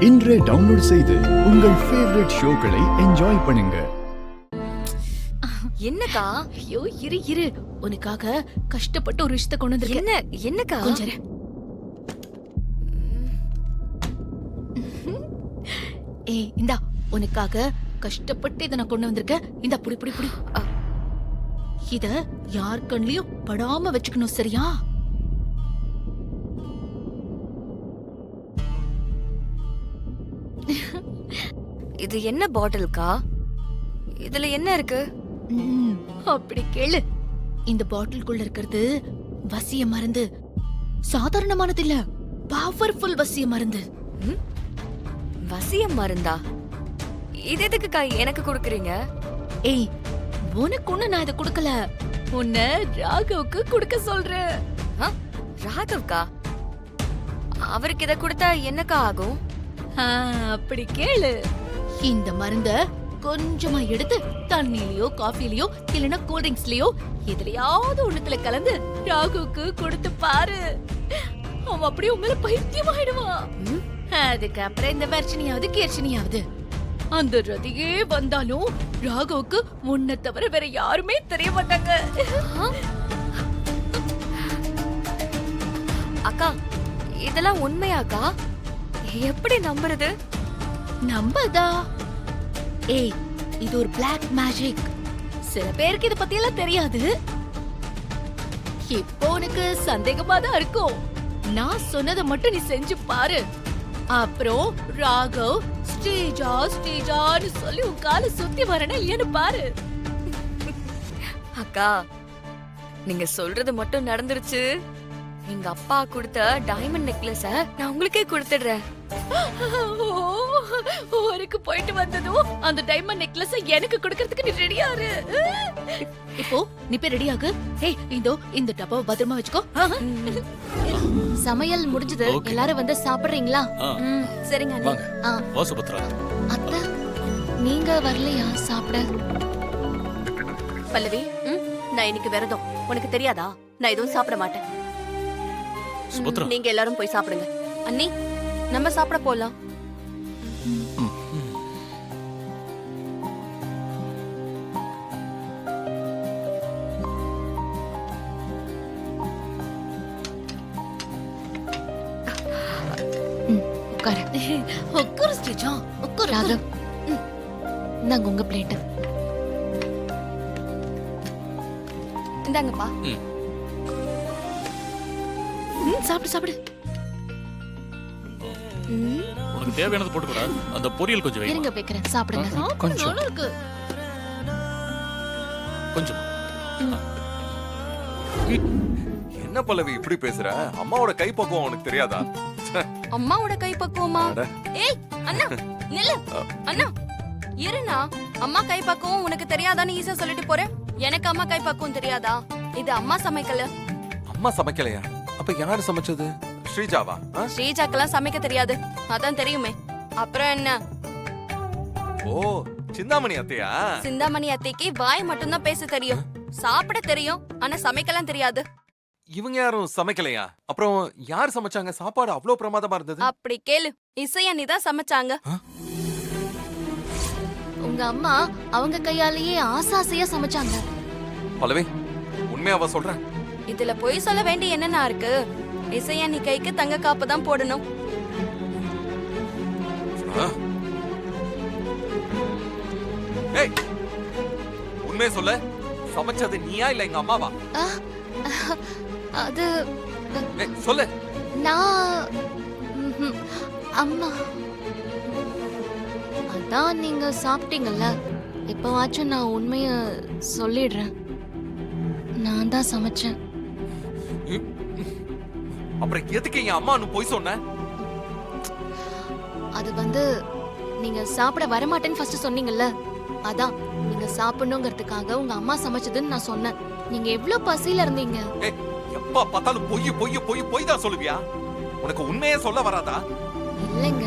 இன்றே டவுன்லோட் செய்து உங்கள் ஃபேவரட் ஷோக்களை என்ஜாய் பண்ணுங்க. என்னக்கா? ஐயோ இரு உனக்காக கஷ்டப்பட்டு ஒரு விஷயத்தை கொண்டு வந்திருக்கேன். என்னக்கா? கொஞ்சம் ஏய் இந்தா உனக்காக கஷ்டப்பட்டு இதை நான் கொண்டு வந்திருக்கேன். இந்தா புடி புடி புடி. இத யார் கண்ணிலையும் படாம வச்சுக்கணும், சரியா? இது என்ன பாட்டில்கா? இதுல என்ன இருக்கு? அப்படி கேளு. இந்த பாட்டிலுக்குள்ள இருக்கிறது வசிய மருந்து. சாதாரணமானது இல்ல, பவர்ஃபுல் வசிய மருந்து. வசிய மருந்தா? இது எதுக்குக்கா எனக்கு கொடுக்குறீங்க? ஏய் உனக்கு ஒண்ணு நான் இதை கொடுக்கல, உன்னை ராகவுக்கு கொடுக்க சொல்றேன். ராகவ்கா? அவருக்கு இதை கொடுத்தா என்னக்கா ஆகும்? அப்படி கேளு. இந்த மருந்த கொஞ்சமா எடுத்து தண்ணிலயோ காஃபிலயோ இல்லனா கூல் ட்ரிங்க்ஸ்லயோ எதுலயாவது ஒண்ணுத்துல கலந்து ராகுவுக்கு கொடுத்து பாரு. அவன் அப்படியே உண்மையில பைத்தியமாயிடுவான். அதுக்கப்புறம் இந்த வர்ஷினியாவது கேர்ஷினியாவது அந்த ரதியே வந்தாலும் ராகுவுக்கு உன்னை தவிர வேற யாருமே தெரிய மாட்டாங்க. அக்கா இதெல்லாம் உண்மையாக்கா? எப்படி நம்புறது? நம்பதா? ஏய் இது ஒரு பிளாக் மேஜிக். சில பேருக்கு இத பத்தி எல்லாம் தெரியாது. இப்போ உனக்கு சந்தேகமா தான் இருக்கும். நான் சொன்னதை மட்டும் நீ செஞ்சு பாரு. அப்புறம் ராகவ் ஸ்ரீஜான்னு சொல்லி உன் காலை சுத்தி வரணும் இல்லையான்னு பாரு. அக்கா நீங்க சொல்றது மட்டும் நடந்துருச்சு. எங்க அப்பா கொடுத்த டைமண்ட் நெக்லஸ நான் உங்களுக்கே கொடுத்துடுறேன். ஊருக்கு போயிட்டு வந்ததும் அந்த டைமண்ட் நெக்லஸ் எனக்கு கொடுக்கிறதுக்கு நீ ரெடியாரு. இப்போ நீ போய் ரெடியாகு. ஏய் இதோ இந்த டப்பாவை பத்திரமா வச்சுக்கோ. சமையல் முடிஞ்சது. எல்லாரும் வந்து சாப்பிடுறீங்களா? சரிங்க அண்ணி. வா சுபத்ரா. அத்தை நீங்க வரலையா சாப்பிட? பல்லவி, நான் இன்னைக்கு விரதம். உனக்கு தெரியாதா? நான் எதுவும் சாப்பிட மாட்டேன். சுபத்ரா, நீங்க எல்லாரும் போய் சாப்பிடுங்க. அண்ணி நம்ம சாப்பிட போலாம். உட்காரு. உட்காரு ஸ்ரீஜா, உட்காரு. ராகவ் நாங்க உங்க பிளேட். இந்தாங்கப்பா. சாப்பிடு சாப்பிடு. உனக்கு தேவையானது போட்டுக்கூடா. அந்த பொரியல் கொஞ்சம் வை. இருங்க வைக்கிறேன், சாப்பிடுங்க. கொஞ்சம் நல்லா இருக்கு. கொஞ்சம். என்ன பல்லவி இப்படி பேசுற? அம்மாவோட கை பக்குவம் உனக்கு தெரியாதா? அம்மாவோட கை பக்குவமா? ஏய் அண்ணா நில்லு. அண்ணா இருண்ணா. அம்மா கை பக்குவம் உனக்கு தெரியாதான்னு ஈஸியா சொல்லிட்டு போறேன். எனக்கு அம்மா கை பக்குவம் தெரியாதா? இது அம்மா சமைக்கல. அம்மா சமைக்கலையா? அப்ப யாரு சமைச்சது? ஸ்ரீஜாவா? ஸ்ரீஜாக்கெல்லாம் சமைக்க தெரியாது, அதான் தெரியுமே. அப்புறம் என்ன? ஓ சிந்தாமணி அத்தையா? சிந்தாமணி அத்தைக்கு வாய் மட்டும்தான் பேச தெரியும், சாப்பிட தெரியும், ஆனா சமைக்கலாம் தெரியாது. இவங்க யாரும் சமைக்கலையா? அப்புறம் யார் சமைச்சாங்க? சாப்பாடு அவ்வளவு பிரமாதமா இருந்தது. அப்படி கேளு. இசையண்ணி தான் சமைச்சாங்க. உங்க அம்மா அவங்க கையாலேயே ஆசாசையா சமைச்சாங்க. பல்லவி உண்மையாவா சொல்ற? இதுல பொய் சொல்ல வேண்டிய என்னன்னா இருக்கு? இசையண்ணி கைக்கு தங்க காப்பு தான் போடணும். ஏய் உண்மையை சொல்ல. சமைச்சது நீயா இல்ல எங்க அம்மாவா? அது சொல்லு. நான் அம்மா. அதான் நீங்க சாப்பிட்டீங்கல்ல, இப்பவாச்சும் நான் உண்மைய சொல்லிடுறேன். நான் தான் சமைச்சேன். அப்புறம் எதுக்கு என் அம்மான்னு போய் சொன்ன? அது வந்து நீங்க சாப்பிட வரமாட்டேன்னு ஃபர்ஸ்ட் சொன்னீங்கல்ல, அதான் நீங்க சாப்பிடணுங்கிறதுக்காக உங்க அம்மா சமைச்சதுன்னு நான் சொன்னேன். நீங்க எவ்வளவு பசியில இருந்தீங்க. எப்ப பார்த்தாலும் பொய் தான் சொல்லுவியா? உனக்கு உண்மையே சொல்ல வராதா? இல்லைங்க,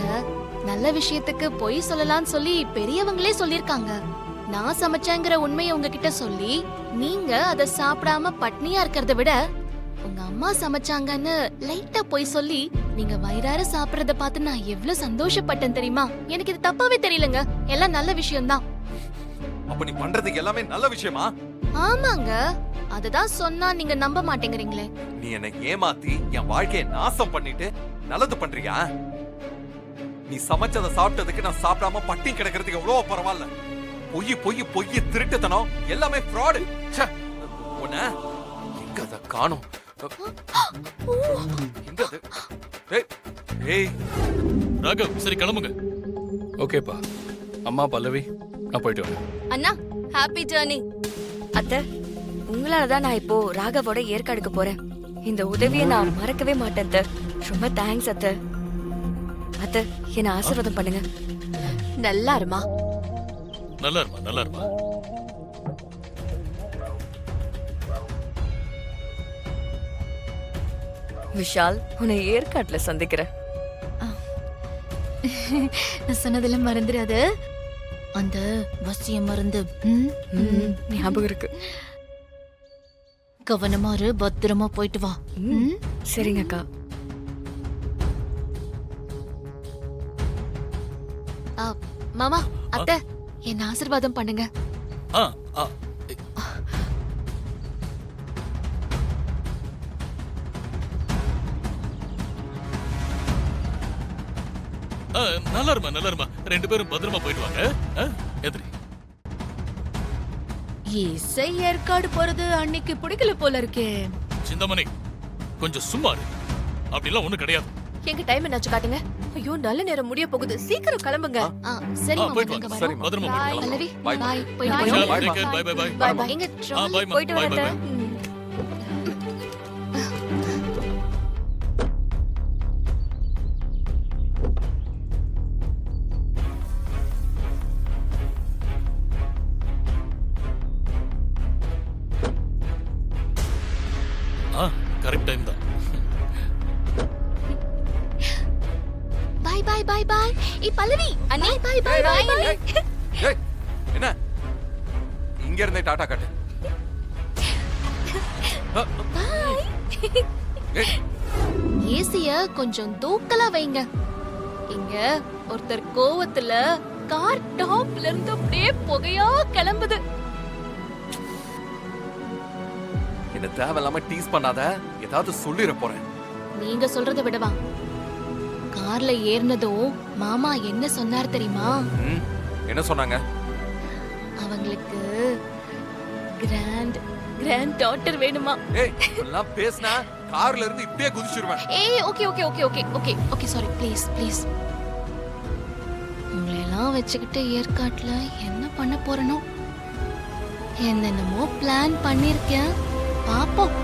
நல்ல விஷயத்துக்கு பொய் சொல்லலாம்னு சொல்லி பெரியவங்களே சொல்லிருக்காங்க. நான் சமைச்சேங்கிற உண்மையை உங்ககிட்ட சொல்லி நீங்க அதை சாப்பிடாம பட்னியா இருக்கிறத விட உங்க அம்மா சமைச்சாங்கன்னு லைட்டா பொய் சொல்லி நீங்க வயிறார சாப்பிடுறத பார்த்து நான் எவ்வளவு சந்தோஷப்பட்டேன் தெரியுமா? எனக்கு இது தப்பாவே தெரியலங்க. எல்லாம் நல்ல விஷயம்தான். அப்ப நீ பண்றதுக்கு எல்லாமே நல்ல விஷயமா? ஆமாங்க. அததான் சொன்னா நீங்க நம்ப மாட்டேங்கிறீங்களே. நீ என்னை ஏமாத்தி என் வாழ்க்கையை நாசம் பண்ணிட்டு நல்லது பண்றியா? நீ சமைச்சதை சாப்பிட்டதுக்கு நான் சாப்பிடாம பட்டி கிடக்கிறதுக்கு எவ்வளவு பரவாயில்ல. பொய் பொய் பொய் திருட்டுத்தனம் எல்லாமே ஃப்ராடு. உன்ன எங்க அத காணோம்? எங்க அது? ஏய் ஏய் ராகவ் சரி கிளம்புங்க. ஓகேப்பா. அம்மா பல்லவி, நான் போயிட்டு வரேன். அண்ணா ஹாப்பி ஜர்னி. அத்தை உங்களால தான் நான் இப்போ ராகவோட ஏற்காடுக்கு போறேன். இந்த உதவியை நான் மறக்கவே மாட்டேன் அத்தை. ரொம்ப தேங்க்ஸ் அத்தை. அத்தை என்ன ஆசீர்வாதம் பண்ணுங்க. நல்லா இருமா. நல்லா இருமா, நல்லா இருமா. விஷால் உன்னை ஏற்காட்டுல சந்திக்கிறேன். நான் சொன்னதெல்லாம் மறந்துடாத. அந்த வசிய மருந்து ஞாபகம் இருக்கு. கவனமா இரு, பத்திரமா போயிட்டு வா. சரிங்க அக்கா. மாமா, அத்தை, என்ன ஆசீர்வாதம் பண்ணுங்க. ஆ, ஆ, ஆ, நல்லா இருமா, நல்லா இருமா. 2 பேரும் பத்திரமா போயிட்டு வாங்க. எதிரி இசை ஏற்காடு போறது அன்னைக்கு பிடிக்கல போல இருக்கே. சிந்தாமணி கொஞ்சம் சும்மா இரு. அப்படிலாம் ஒண்ணும் கிடையாது. எங்க டைம் என்னாச்சு காட்டுங்க. ஐயோ நல்ல நேரம் முடிய போகுது. சீக்கிரம் கிளம்புங்க. சரி ஆ, மாமா, போயிட்டு நாங்க வாங்க. வரோம். சரி, பத்திரமா போயிட்டு வாங்க. பல்லவி, Bye. பாய். போயிட்டு Bye. வரோம். Take care, bye, bye, bye. Bye, bye. எங்க ஆ, trouble? bye, ma. போயிட்டு Bye, bye, வரேன். bye. ஆ, கரெக்ட் டைம் தான். பாய் பாய் பாய் பாய். பல்லவி, அண்ணி, பாய் பாய் பாய் பாய். ஏய் என்ன இங்க இருந்தே டாடா காட்டு. ஏய் ஏசிய கொஞ்சம் தூக்கலா வைங்க. இங்க ஒருத்தர் கோவத்துல கார் டாப்ல இருந்து அப்படியே புகையா கிளம்புது. என்ன தேவையில்லாம டீஸ் பண்ணாத. ஏதாவது சொல்லிட போறேன். நீங்க சொல்றத விடவா, கார்ல ஏறினதும் மாமா என்ன சொன்னார் தெரியுமா? ம், என்ன சொன்னாங்க? அவங்களுக்கு கிராண்ட் கிராண்ட் டாட்டர் வேணுமா? ஏய் எல்லாம் பேசினா கார்ல இருந்து இப்படியே குதிச்சிருவேன். ஏய் okay okay okay okay okay okay sorry, please please. உங்களை எல்லாம் வச்சுக்கிட்டு ஏற்காட்டுல என்ன பண்ண போறனோ? என்னென்னமோ பிளான் பண்ணிருக்கேன், பாப்போம்.